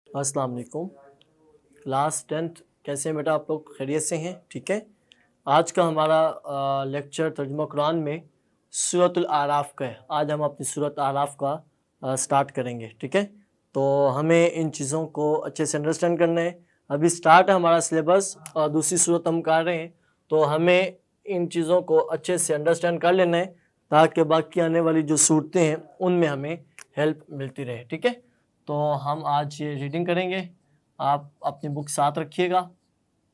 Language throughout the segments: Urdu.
السلام علیکم، کلاس 10th کیسے ہیں بیٹا؟ آپ لوگ خیریت سے ہیں؟ ٹھیک ہے۔ آج کا ہمارا لیکچر ترجمہ قرآن میں سورۃ الاعراف کا ہے۔ آج ہم اپنی سورۃ اعراف کا سٹارٹ کریں گے، ٹھیک ہے۔ تو ہمیں ان چیزوں کو اچھے سے انڈرسٹینڈ کرنا ہے۔ ابھی سٹارٹ ہے ہمارا سلیبس اور دوسری صورت ہم کر رہے ہیں، تو ہمیں ان چیزوں کو اچھے سے انڈرسٹینڈ کر لینا ہے تاکہ باقی آنے والی جو صورتیں ہیں ان میں ہمیں ہیلپ ملتی رہے، ٹھیک ہے۔ تو ہم آج یہ ریڈنگ کریں گے، آپ اپنی بک ساتھ رکھیے گا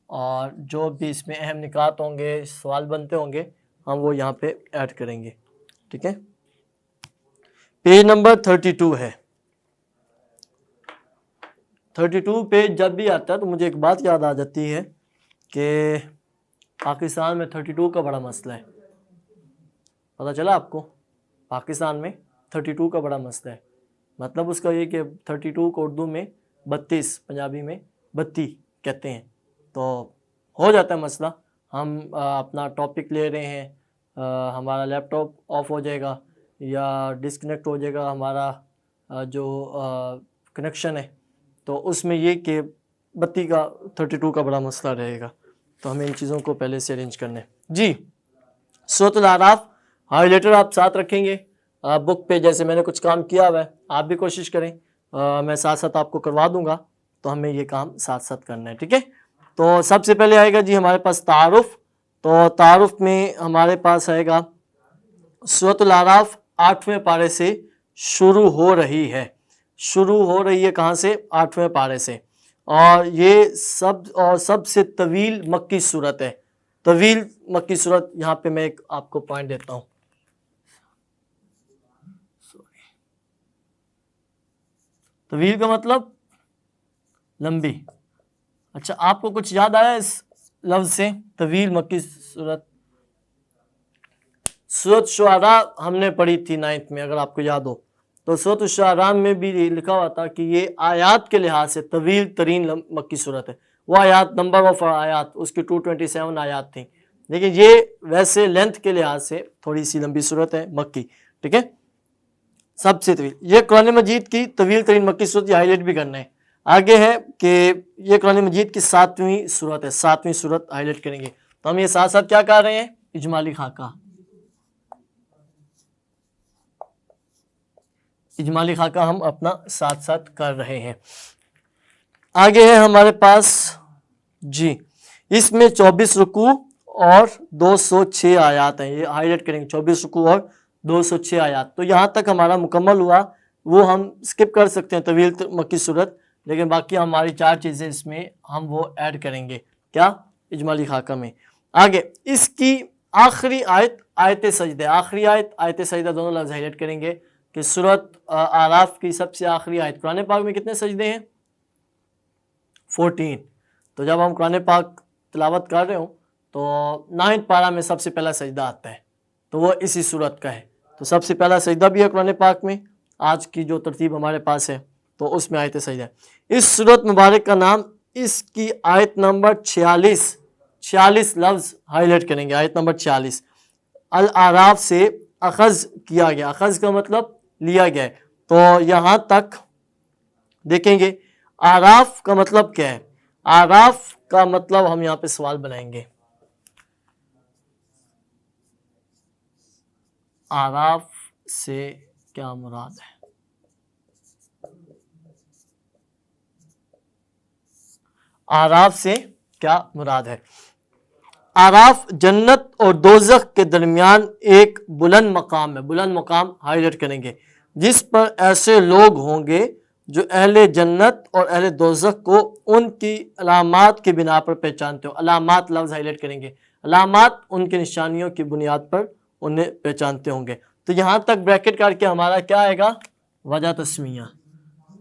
اور جو بھی اس میں اہم نکات ہوں گے، سوال بنتے ہوں گے، ہم وہ یہاں پہ ایڈ کریں گے، ٹھیک ہے۔ پیج نمبر 32 ہے۔ 32 پیج جب بھی آتا ہے تو مجھے ایک بات یاد آ جاتی ہے کہ پاکستان میں 32 کا بڑا مسئلہ ہے۔ پتہ چلا آپ کو؟ پاکستان میں 32 کا بڑا مسئلہ ہے۔ مطلب اس کا یہ کہ 32 کو اردو میں 32، پنجابی میں 32 کہتے ہیں۔ تو ہو جاتا ہے مسئلہ، ہم اپنا ٹاپک لے رہے ہیں، ہمارا لیپ ٹاپ آف ہو جائے گا یا ڈسکنیکٹ ہو جائے گا ہمارا جو کنیکشن ہے، تو اس میں یہ کہ 32 کا 32 کا بڑا مسئلہ رہے گا۔ تو ہمیں ان چیزوں کو پہلے سے ارینج کرنا ہے۔ جی، سورۃ الاعراف ہائی لائٹر آپ ساتھ رکھیں گے بک پہ، جیسے میں نے کچھ کام کیا ہوا ہے آپ بھی کوشش کریں، میں ساتھ ساتھ آپ کو کروا دوں گا، تو ہمیں یہ کام ساتھ ساتھ کرنا ہے، ٹھیک ہے۔ تو سب سے پہلے آئے گا جی ہمارے پاس تعارف۔ تو تعارف میں ہمارے پاس آئے گا سورۃ الاعراف 8ویں پارے سے شروع ہو رہی ہے۔ شروع ہو رہی ہے کہاں سے؟ 8ویں پارے سے، اور یہ سب سے طویل مکی صورت ہے۔ طویل مکی صورت، یہاں پہ میں ایک آپ کو پوائنٹ دیتا ہوں۔ طویل کا مطلب لمبی۔ اچھا، آپ کو کچھ یاد آیا اس لفظ سے؟ طویل مکی صورت، سورۃ شعراء ہم نے پڑھی تھی 9th میں، اگر آپ کو یاد ہو تو سورۃ الشعراء میں بھی لکھا ہوا تھا کہ یہ آیات کے لحاظ سے طویل ترین مکی صورت ہے۔ وہ آیات، نمبر آف آیات اس کی 227 آیات تھیں، لیکن یہ ویسے لینتھ کے لحاظ سے تھوڑی سی لمبی صورت ہے مکی، ٹھیک ہے۔ سب سے طویل، یہ قرآن مجید کی طویل ترین مکی صورت، یہ ہائی لائٹ بھی کرنا ہے۔ آگے ہے کہ یہ قرآن مجید کی 7ویں صورت ہے، 7ویں صورت ہائی لائٹ کریں گے۔ تو ہم یہ ساتھ ساتھ کیا کر رہے ہیں؟ اجمالی خاکہ، اجمالی خاکہ ہم اپنا ساتھ ساتھ کر رہے ہیں۔ آگے ہے ہمارے پاس جی، اس میں 24 رکوع اور 206 آیات ہیں، یہ ہائی لائٹ کریں گے، 24 رکوع اور 206 آیات۔ تو یہاں تک ہمارا مکمل ہوا، وہ ہم سکپ کر سکتے ہیں طویل مکی صورت، لیکن باقی ہماری 4 چیزیں اس میں ہم وہ ایڈ کریں گے، کیا؟ اجمالی خاکہ میں۔ آگے اس کی آخری آیت، آیت سجدہ، آخری آیت آیت سجدہ، دونوں لفظ ہائی لائٹ کریں گے کہ سورۃ اعراف کی سب سے آخری آیت۔ قرآن پاک میں کتنے سجدے ہیں؟ 14۔ تو جب ہم قرآن پاک تلاوت کر رہے ہوں تو 9th پارہ میں سب سے پہلا سجدہ آتا ہے، تو وہ اسی سورت کا ہے۔ تو سب سے پہلا سجدہ بھی ہے قرآن پاک میں، آج کی جو ترتیب ہمارے پاس ہے تو اس میں آیت سجدہ ہے۔ اس سورت مبارک کا نام، اس کی آیت نمبر 46 لفظ ہائی لائٹ کریں گے، آیت نمبر 46 الاعراف سے اخذ کیا گیا۔ اخذ کا مطلب لیا گیا ہے۔ تو یہاں تک دیکھیں گے اعراف کا مطلب کیا ہے۔ اعراف کا مطلب ہم یہاں پہ سوال بنائیں گے، اعراف سے کیا مراد ہے؟ اعراف سے کیا مراد ہے؟ اعراف جنت اور دوزخ کے درمیان ایک بلند مقام ہے، بلند مقام ہائی لائٹ کریں گے، جس پر ایسے لوگ ہوں گے جو اہل جنت اور اہل دوزخ کو ان کی علامات کی بنا پر پہچانتے ہو۔ علامات لفظ ہائی لائٹ کریں گے، علامات ان کی نشانیوں کی بنیاد پر انہیں پہچانتے ہوں گے۔ تو یہاں تک بریکٹ کر کے ہمارا کیا آئے گا؟ وجہ تسمیہ،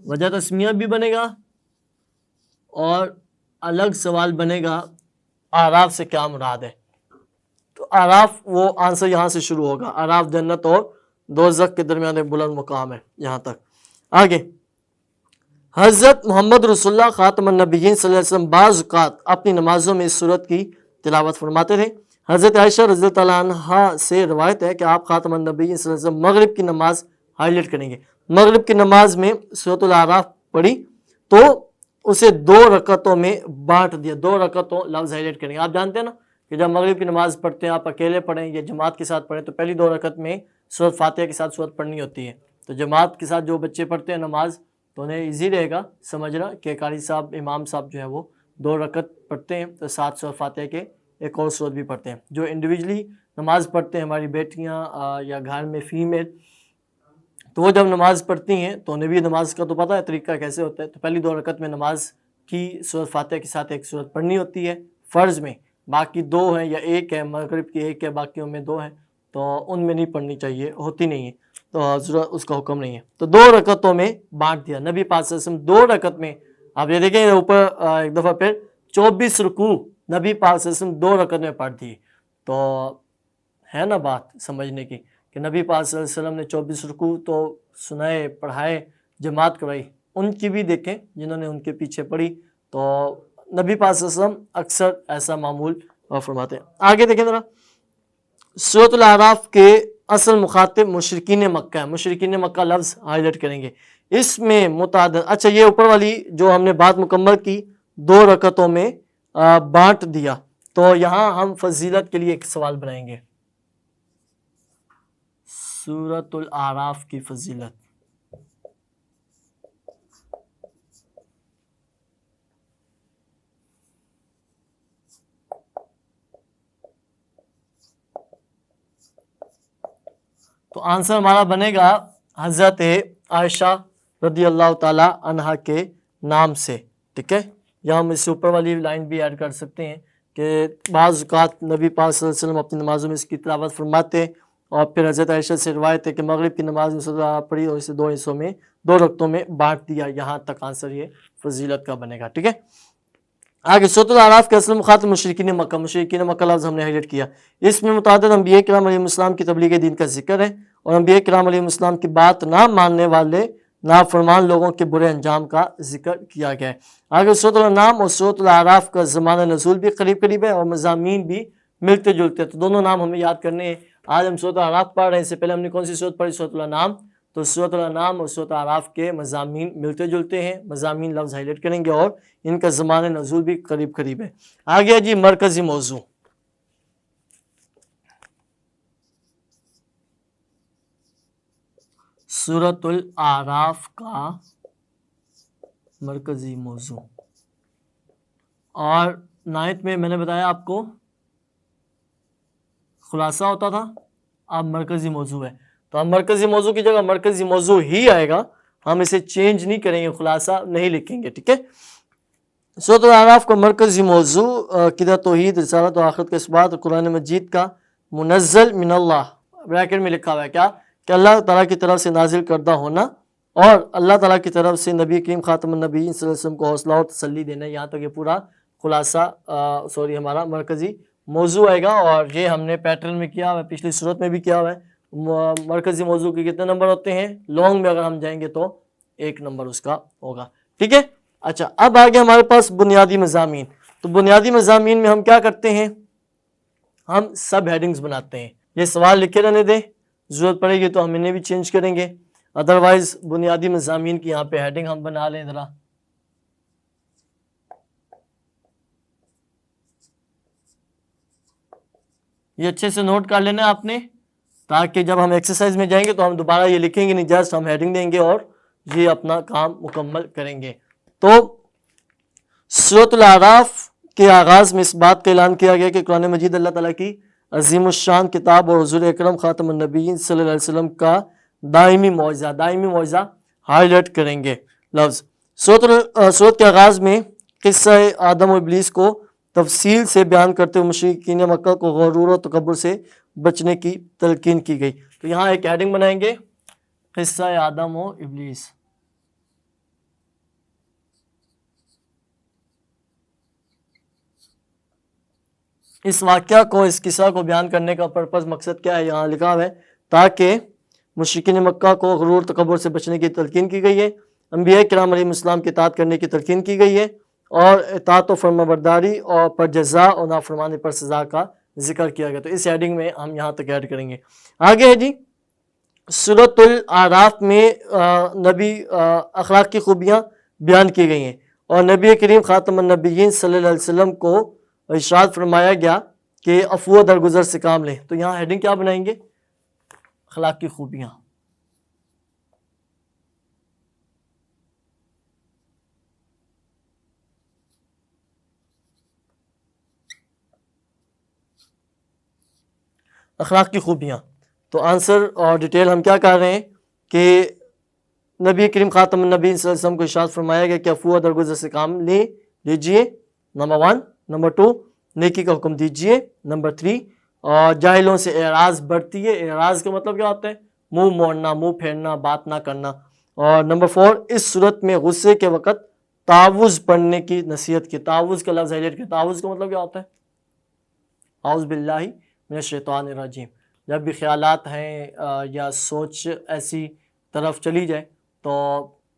وجہ تسمیہ بھی بنے گا، اور الگ سوال بنے گا اعراف سے کیا مراد ہے۔ تو اعراف، وہ آنسر یہاں سے شروع ہوگا، اعراف جنت اور دوزخ کے درمیان ایک بلند مقام ہے، یہاں تک۔ آگے حضرت محمد رسول اللہ خاتم النبیین صلی اللہ علیہ وسلم بعض اوقات اپنی نمازوں میں اس سورت کی تلاوت فرماتے تھے۔ حضرت عائشہ رضی اللہ تعالیٰ عنہ سے روایت ہے کہ آپ خاتم النبی صلی اللہ علیہ وسلم مغرب کی نماز ہائی لائٹ کریں گے. مغرب کی نماز میں سورۃ الاعراف پڑھی تو اسے 2 رکعتوں میں بانٹ دیا. 2 رکعتوں لفظ ہائی لائٹ کریں گے. آپ جانتے ہیں نا کہ جب مغرب کی نماز پڑھتے ہیں آپ اکیلے پڑھیں یا جماعت کے ساتھ پڑھیں تو پہلی 2 رکعت میں سورۃ فاتحہ کے ساتھ سورت پڑھنی ہوتی ہے. تو جماعت کے ساتھ جو بچے پڑھتے ہیں نماز تو انہیں ایزی رہے گا سمجھنا کہ قاری صاحب امام صاحب جو ہے وہ 2 رکعت پڑھتے ہیں تو ساتھ سورۃ فاتحہ کے ایک اور سورت بھی پڑھتے ہیں. جو انڈیویجلی نماز پڑھتے ہیں ہماری بیٹیاں یا گھر میں فیمیل تو وہ جب نماز پڑھتی ہیں تو انہیں بھی نماز کا تو پتہ ہے طریقہ کیسے ہوتا ہے. تو پہلی 2 رکعت میں نماز کی سورۃ فاتحہ کے ساتھ ایک سورت پڑھنی ہوتی ہے فرض میں. باقی 2 ہیں یا 1 ہے, مغرب کی 1 ہے باقیوں میں 2 ہیں تو ان میں نہیں پڑھنی چاہیے, ہوتی نہیں ہے تو ضرورت اس کا حکم نہیں ہے. تو 2 رکعتوں میں بانٹ دیا. نبی پاک صلی اللہ علیہ وسلم 2 رکعت میں, آپ یہ دیکھیں اوپر ایک دفعہ پھر 24 رکوع نبی پاک صلی اللہ علیہ وسلم 2 رکعت میں پڑھ دی. تو ہے نا بات سمجھنے کی کہ نبی پاک صلی اللہ علیہ وسلم نے 24 رکوع تو سنائے, پڑھائے, جماعت کرائی. ان کی بھی دیکھیں جنہوں نے ان کے پیچھے پڑھی تو نبی پاک صلی اللہ علیہ وسلم اکثر ایسا معمول فرماتے ہیں. آگے دیکھیں ذرا, سورۃ الاعراف کے اصل مخاطب مشرکین مکہ ہے. مشرکین مکہ لفظ ہائی لائٹ کریں گے. اس میں متعدد, اچھا یہ اوپر والی جو ہم نے بات مکمل کی 2 رکعتوں میں بانٹ دیا تو یہاں ہم فضیلت کے لیے ایک سوال بنائیں گے. سورۃ الاعراف کی فضیلت. تو آنسر ہمارا بنے گا حضرت عائشہ رضی اللہ تعالی عنہا کے نام سے. ٹھیک ہے, یا ہم اس سے اوپر والی لائن بھی ایڈ کر سکتے ہیں کہ بعض اوقات نبی پاک صلی اللہ علیہ وسلم اپنی نمازوں میں اس کی تلاوت فرماتے اور پھر حضرت عائشہ سے روایت ہے کہ مغرب کی نماز میں سورۃ الاعراف پڑھی اور اسے 2 حصوں میں 2 رکعتوں میں بانٹ دیا. یہاں تک آنسر یہ فضیلت کا بنے گا. ٹھیک ہے, آگے سورۃ الاعراف کے اصل مخاطب مشرکین مکہ. مشرکین مکہ لفظ ہم نے ہائلائٹ کیا. اس میں متعدد انبیاء کرام علیہ السلام کی تبلیغ دین کا ذکر ہے اور انبیاء کرام علیہ السلام کی بات نہ ماننے والے نافرمان لوگوں کے برے انجام کا ذکر کیا گیا ہے. آگے سورۃ الانعام اور سورۃ الاعراف کا زمانہ نزول بھی قریب ہے اور مضامین بھی ملتے جلتے ہیں. تو دونوں نام ہمیں یاد کرنے ہیں. آج ہم سورۃ الاعراف پڑھ رہے ہیں, اس سے پہلے ہم نے کون سی سورت پڑھی؟ سورۃ الانعام. تو سورۃ الانعام اور سورۃ الاعراف کے مضامین ملتے جلتے ہیں. مضامین لفظ ہائلائٹ کریں گے اور ان کا زمانہ نزول بھی قریب ہے. آگے جی مرکزی موضوع. سورۃ الاعراف کا مرکزی موضوع, اور 9th میں میں نے بتایا آپ کو خلاصہ ہوتا تھا, اب مرکزی موضوع ہے. تو اب مرکزی موضوع کی جگہ مرکزی موضوع ہی آئے گا, ہم اسے چینج نہیں کریں گے, خلاصہ نہیں لکھیں گے. ٹھیک ہے, سورۃ الاعراف کا مرکزی موضوع عقیدہ توحید, رسالت و آخرت کے اثبات اور قرآن مجید کا منزل من اللہ, بریکٹ میں لکھا ہوا ہے کیا کہ اللہ تعالیٰ کی طرف سے نازل کردہ ہونا اور اللہ تعالیٰ کی طرف سے نبی کریم خاتم النبیین صلی اللہ علیہ وسلم کو حوصلہ و تسلی دینا. یہاں تک یہ پورا خلاصہ ہمارا مرکزی موضوع آئے گا. اور یہ ہم نے پیٹرن میں کیا ہوا ہے, پچھلی صورت میں بھی کیا ہوا ہے. مرکزی موضوع کے کتنے نمبر ہوتے ہیں؟ لانگ میں اگر ہم جائیں گے تو 1 نمبر اس کا ہوگا. ٹھیک ہے, اچھا اب آگے ہمارے پاس بنیادی مضامین. تو بنیادی مضامین میں ہم کیا کرتے ہیں؟ ہم سب ہیڈنگز بناتے ہیں. یہ سوال لکھے رہنے دیں, ضرورت پڑے گی تو ہم انہیں بھی چینج کریں گے. ادروائز بنیادی مضامین کی یہاں پہ ہیڈنگ ہم بنا لیں ذرا. یہ اچھے سے نوٹ کر لینا آپ نے, تاکہ جب ہم ایکسرسائز میں جائیں گے تو ہم دوبارہ یہ لکھیں گے نہیں, جسٹ ہم ہیڈنگ دیں گے اور یہ اپنا کام مکمل کریں گے. تو سورۃ الاعراف کے آغاز میں اس بات کا اعلان کیا گیا کہ قرآن مجید اللہ تعالیٰ کی عظیم الشان کتاب اور حضور اکرم خاتم النبیین صلی اللہ علیہ وسلم کا دائمی معجزہ ہائی لائٹ کریں گے لفظ. سورت کے آغاز میں قصہ آدم و ابلیس کو تفصیل سے بیان کرتے ہوئے مشرکین مکہ کو غرور و تکبر سے بچنے کی تلقین کی گئی. تو یہاں ایک ہیڈنگ بنائیں گے, قصہ آدم و ابلیس. اس واقعہ کو, اس قصہ کو بیان کرنے کا پرپس, مقصد کیا ہے؟ یہاں لکھا ہوا ہے تاکہ مشرکین مکہ کو غرور تکبر سے بچنے کی تلقین کی گئی ہے, انبیاء کرام علیہ السلام کی اطاعت کرنے کی تلقین کی گئی ہے اور اطاعت و فرمانبرداری اور پر جزا اور نافرمانی پر سزا کا ذکر کیا گیا، تو اس ہیڈنگ میں ہم یہاں تک ایڈ کریں گے۔ آگے ہے جی سورۃ الاعراف میں نبی اخلاق کی خوبیاں بیان کی گئی ہیں، اور نبی کریم خاتم النبیین صلی اللہ علیہ وسلم کو ارشاد فرمایا گیا کہ عفو و درگزر سے کام لیں، تو یہاں ہیڈنگ کیا بنائیں گے؟ اخلاق کی خوبیاں۔ اخلاق کی خوبیاں، تو آنسر اور ڈیٹیل ہم کیا کر رہے ہیں کہ نبی کریم خاتم النبی صلی اللہ علیہ وسلم کو ارشاد فرمایا گیا کہ عفو و درگزر سے کام لیجئے، نمبر 1۔ نمبر 2، نیکی کا حکم دیجئے، نمبر 3۔ اور جاہلوں سے اعراض برتیے، اعراض کا مطلب کیا ہوتا ہے؟ منہ موڑنا، منہ پھیرنا، بات نہ کرنا۔ اور نمبر 4، اس صورت میں غصے کے وقت تعوذ پڑھنے کی نصیحت کی۔ تعوذ کا لفظ ہائلائٹ کیا، تعوذ کا مطلب کیا ہوتا ہے؟ اعوذ باللہ من الشیطان الرجیم۔ جب بھی خیالات ہیں یا سوچ ایسی طرف چلی جائے تو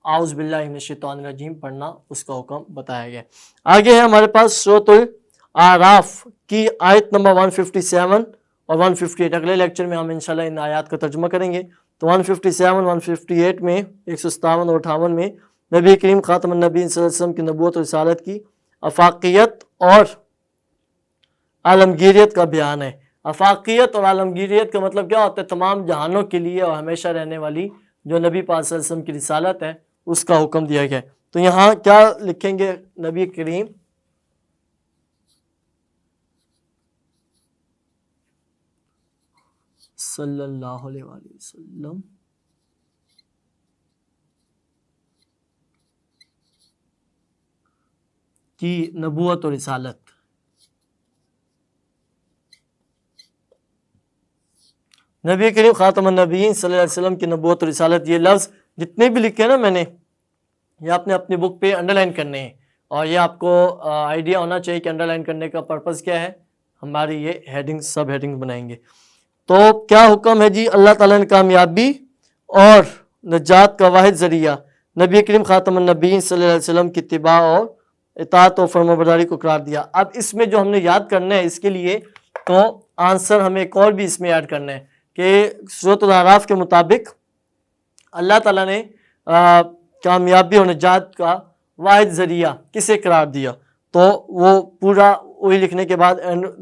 اعوذ باللہ من الشیطان الرجیم پڑھنا اس کا حکم بتایا گیا۔ آگے ہے ہمارے پاس سورۃ الاعراف کی آیت نمبر 157 اور 158۔ اگلے لیکچر میں ہم انشاءاللہ ان آیات کا ترجمہ کریں گے۔ تو 157 158 میں 157 اور 58 میں نبی کریم خاتم النبی صلی اللہ علیہ وسلم کی نبوت و رسالت کی افاقیت اور عالمگیریت کا بیان ہے۔ افاقیت اور عالمگیریت کا مطلب کیا ہوتا ہے؟ تمام جہانوں کے لیے اور ہمیشہ رہنے والی جو نبی پاک صلی اللہ علیہ وسلم کی رسالت ہے اس کا حکم دیا گیا ہے۔ تو یہاں کیا لکھیں گے؟ نبی کریم صلی اللہ علیہ وآلہ وسلم کی نبوت و رسالت۔ نبی کریم خاتم النبیین صلی اللہ علیہ وسلم کی نبوت و رسالت، یہ لفظ جتنے بھی لکھے نا میں نے، یہ آپ نے اپنی بک پہ انڈر لائن کرنے ہیں، اور یہ آپ کو آئیڈیا ہونا چاہیے کہ انڈر لائن کرنے کا پرپس کیا ہے۔ ہماری یہ ہیڈنگ سب ہیڈنگ بنائیں گے۔ تو کیا حکم ہے جی؟ اللہ تعالیٰ نے کامیابی اور نجات کا واحد ذریعہ نبی کریم خاتم النبیین صلی اللہ علیہ وسلم کی اتباع اور اطاعت و فرمانبرداری کو قرار دیا۔ اب اس میں جو ہم نے یاد کرنا ہے اس کے لیے تو آنسر ہمیں ایک اور بھی اس میں ایڈ کرنا ہے کہ سورۃ الاعراف کے مطابق اللہ تعالیٰ نے کامیابی اور نجات کا واحد ذریعہ کسے قرار دیا، تو وہ پورا وہی لکھنے کے بعد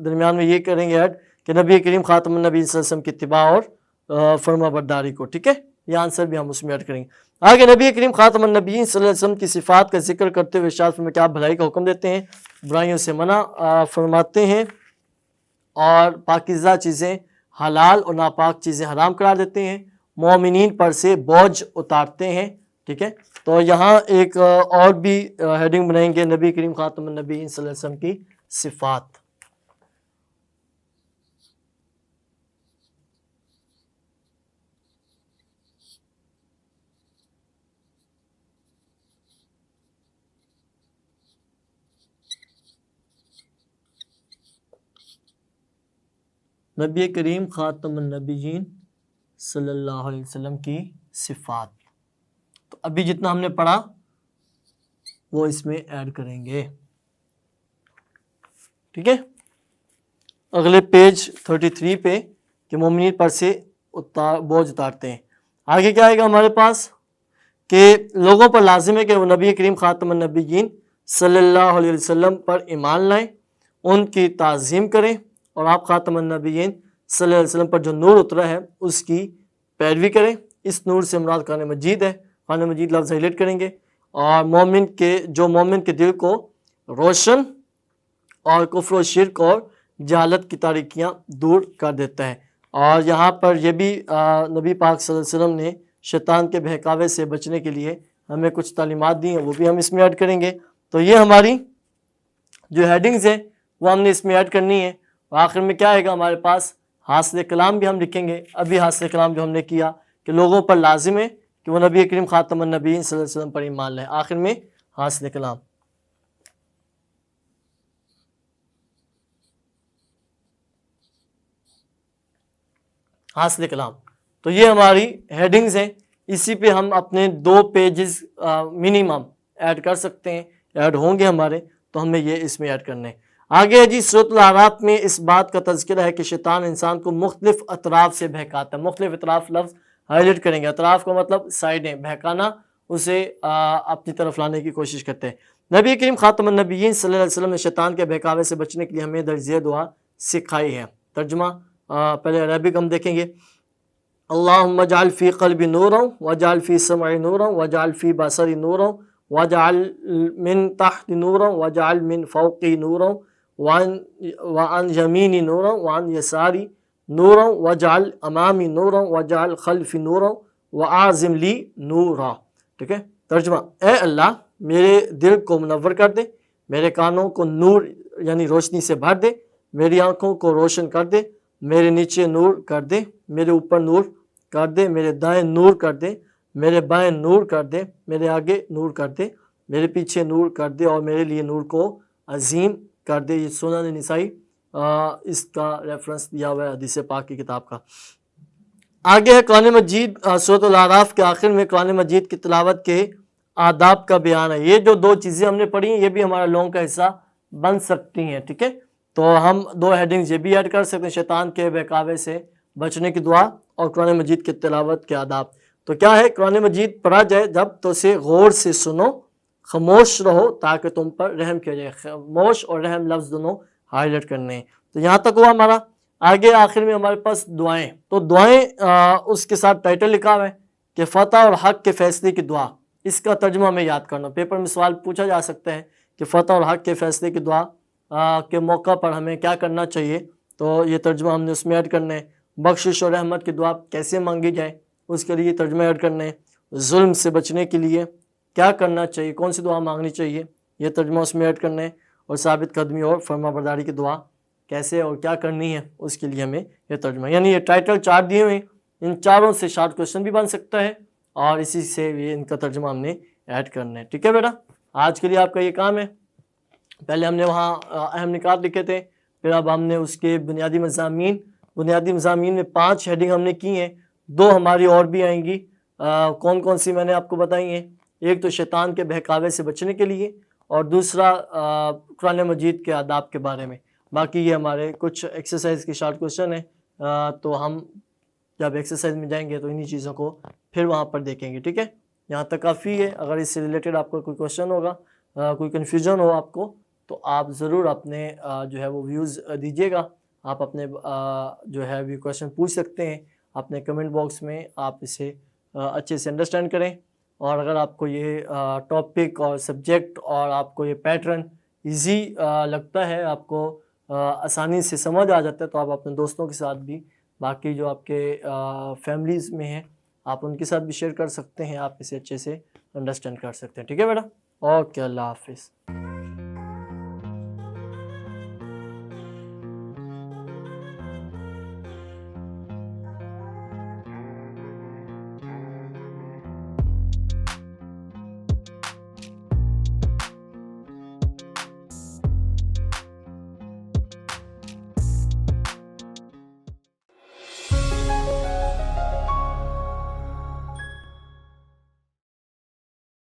درمیان میں یہ کریں گے ایڈ کہ نبی کریم خاتم النبی صلی اللہ علیہ وسلم کی اتباع اور فرما برداری کو، ٹھیک ہے؟ یہ آنسر بھی ہم اس میں ایڈ کریں گے۔ آگے نبی کریم خاتم النبیین صلی اللہ علیہ وسلم کی صفات کا ذکر کرتے ہوئے ارشاد فرمایا کہ آپ بھلائی کا حکم دیتے ہیں، برائیوں سے منع فرماتے ہیں، اور پاکیزہ چیزیں حلال اور ناپاک چیزیں حرام قرار دیتے ہیں، مومنین پر سے بوجھ اتارتے ہیں، ٹھیک ہے؟ تو یہاں ایک اور بھی ہیڈنگ بنائیں گے، نبی کریم خاتم النبیین صلی اللہ علیہ وسلم کی صفات۔ نبی کریم خاتم النبیین صلی اللہ علیہ وسلم کی صفات، تو ابھی جتنا ہم نے پڑھا وہ اس میں ایڈ کریں گے، ٹھیک ہے؟ اگلے پیج 33 پہ کہ مومنین پر سے بوجھ اتارتے ہیں۔ آگے کیا آئے گا ہمارے پاس کہ لوگوں پر لازم ہے کہ وہ نبی کریم خاتم النبیین صلی اللہ علیہ وسلم پر ایمان لائیں، ان کی تعظیم کریں، اور آپ خاتم النبیین صلی اللہ علیہ وسلم پر جو نور اترا ہے اس کی پیروی کریں۔ اس نور سے مراد قرآن مجید ہے، قرآن مجید لفظ ہائلائٹ کریں گے، اور مومن کے دل کو روشن اور کفر و شرک اور جہالت کی تاریکیاں دور کر دیتا ہے۔ اور یہاں پر یہ بھی نبی پاک صلی اللہ علیہ وسلم نے شیطان کے بہکاوے سے بچنے کے لیے ہمیں کچھ تعلیمات دی ہیں، وہ بھی ہم اس میں ایڈ کریں گے۔ تو یہ ہماری جو ہیڈنگز ہیں وہ ہم نے اس میں ایڈ کرنی ہے۔ اور آخر میں کیا آئے گا ہمارے پاس؟ حاصل کلام بھی ہم لکھیں گے۔ ابھی حاصل کلام جو ہم نے کیا کہ لوگوں پر لازم ہے کہ وہ نبی کریم خاتم النبیین صلی اللہ علیہ وسلم پر ایمان لائیں، آخر میں حاصل کلام۔ حاصل کلام، تو یہ ہماری ہیڈنگز ہیں، اسی پہ ہم اپنے 2 پیجز منیمم ایڈ کر سکتے ہیں، ایڈ ہوں گے ہمارے، تو ہمیں یہ اس میں ایڈ کرنے ہیں۔ آگے ہے جی سورۃ الاعراف میں اس بات کا تذکرہ ہے کہ شیطان انسان کو مختلف اطراف سے بہکاتا ہے. مختلف اطراف لفظ ہائی لائٹ کریں گے. اطراف کا مطلب سائڈیں، بہکانا اسے اپنی طرف لانے کی کوشش کرتے ہیں. نبی کریم خاتم النبیین صلی اللہ علیہ وسلم نے شیطان کے بہکاوے سے بچنے کے لیے ہمیں درجہ دعا سکھائی ہے. ترجمہ پہلے عربک ہم دیکھیں گے. اللہم اجعل فی قلبی نورا واجعل فی سمعی نورا واجعل فی بصری نورا واجعل من تحت نورا واجعل من فوقی نورا وعن یمینی نورا وعن یساری نورا واجعل امامی نورا واجعل خلفی نورا واعظم لی نورا. ٹھیک ہے. ترجمہ: اے اللہ میرے دل کو منور کر دے، میرے کانوں کو نور یعنی روشنی سے بھر دے، میری آنکھوں کو روشن کر دے، میرے نیچے نور کر دے، میرے اوپر نور کر دے، میرے دائیں نور کر دے، میرے بائیں نور کر دے، میرے آگے نور کر دے، میرے پیچھے نور کر دے، اور میرے لیے نور کو عظیم کر دے. یہ سنن نسائی اس کا ریفرنس دیا ہوا ہے حدیث پاک کی کتاب کا. آگے ہے قرآن مجید سورۃ الاعراف کے آخر میں قرآن مجید کی تلاوت کے آداب کا بیان ہے. یہ جو دو چیزیں ہم نے پڑھی ہیں یہ بھی ہمارا لونگ کا حصہ بن سکتی ہیں. ٹھیک ہے. تو ہم دو ہیڈنگز یہ بھی ایڈ کر سکتے ہیں: شیطان کے بہکاوے سے بچنے کی دعا اور قرآن مجید کی تلاوت کے آداب. تو کیا ہے؟ قرآن مجید پڑھا جائے جب تو اسے غور سے سنو، خاموش رہو تاکہ تم پر رحم کیا جائے. خاموش اور رحم لفظ دونوں ہائی لائٹ کرنے ہیں. تو یہاں تک ہوا ہمارا. آگے آخر میں ہمارے پاس دعائیں. تو دعائیں اس کے ساتھ ٹائٹل لکھا ہوا ہے کہ فتح اور حق کے فیصلے کی دعا. اس کا ترجمہ ہمیں یاد کرنا. پیپر میں سوال پوچھا جا سکتا ہے کہ فتح اور حق کے فیصلے کی دعا کے موقع پر ہمیں کیا کرنا چاہیے. تو یہ ترجمہ ہم نے اس میں ایڈ کرنا ہے. بخشش اور رحمت کی دعا کیسے مانگی جائے اس کے لیے ترجمہ ایڈ کرنا ہے. ظلم سے بچنے کے لیے کیا کرنا چاہیے، کون سی دعا مانگنی چاہیے، یہ ترجمہ اس میں ایڈ کرنا ہے. اور ثابت قدمی اور فرما برداری کی دعا کیسے اور کیا کرنی ہے اس کے لیے ہمیں یہ ترجمہ. یعنی یہ ٹائٹل 4 دیے ہوئے، ان چاروں سے شارٹ کوشچن بھی بن سکتا ہے اور اسی سے یہ ان کا ترجمہ ہم نے ایڈ کرنا ہے. ٹھیک ہے بیٹا. آج کے لیے آپ کا یہ کام ہے. پہلے ہم نے وہاں اہم نکات لکھے تھے، پھر اب ہم نے اس کے بنیادی مضامین میں 5 ہیڈنگ ہم نے کی ہیں. 2 ہماری اور بھی آئیں گی. کون کون سی میں نے آپ کو بتائی ہیں. ایک تو شیطان کے بہکاوے سے بچنے کے لیے، اور دوسرا قرآن مجید کے آداب کے بارے میں. باقی یہ ہمارے کچھ ایکسرسائز کے شارٹ کوشچن ہیں. تو ہم جب ایکسرسائز میں جائیں گے تو انہی چیزوں کو پھر وہاں پر دیکھیں گے. ٹھیک ہے. یہاں تک کافی ہے. اگر اس سے ریلیٹڈ آپ کو کوئی کوشچن ہوگا، کوئی کنفیوژن ہو آپ کو، تو آپ ضرور اپنے جو ہے وہ ویوز دیجیے گا. آپ اپنے جو ہے بھی کوشچن پوچھ سکتے ہیں اپنے کمنٹ باکس میں. آپ اسے اچھے سے انڈرسٹینڈ کریں. اور اگر آپ کو یہ ٹاپک اور سبجیکٹ اور آپ کو یہ پیٹرن ایزی لگتا ہے، آپ کو آسانی سے سمجھ آ جاتا ہے، تو آپ اپنے دوستوں کے ساتھ بھی، باقی جو آپ کے فیملیز میں ہیں، آپ ان کے ساتھ بھی شیئر کر سکتے ہیں. آپ اسے اچھے سے انڈرسٹینڈ کر سکتے ہیں. ٹھیک ہے بیٹا. اوکے. اللہ حافظ.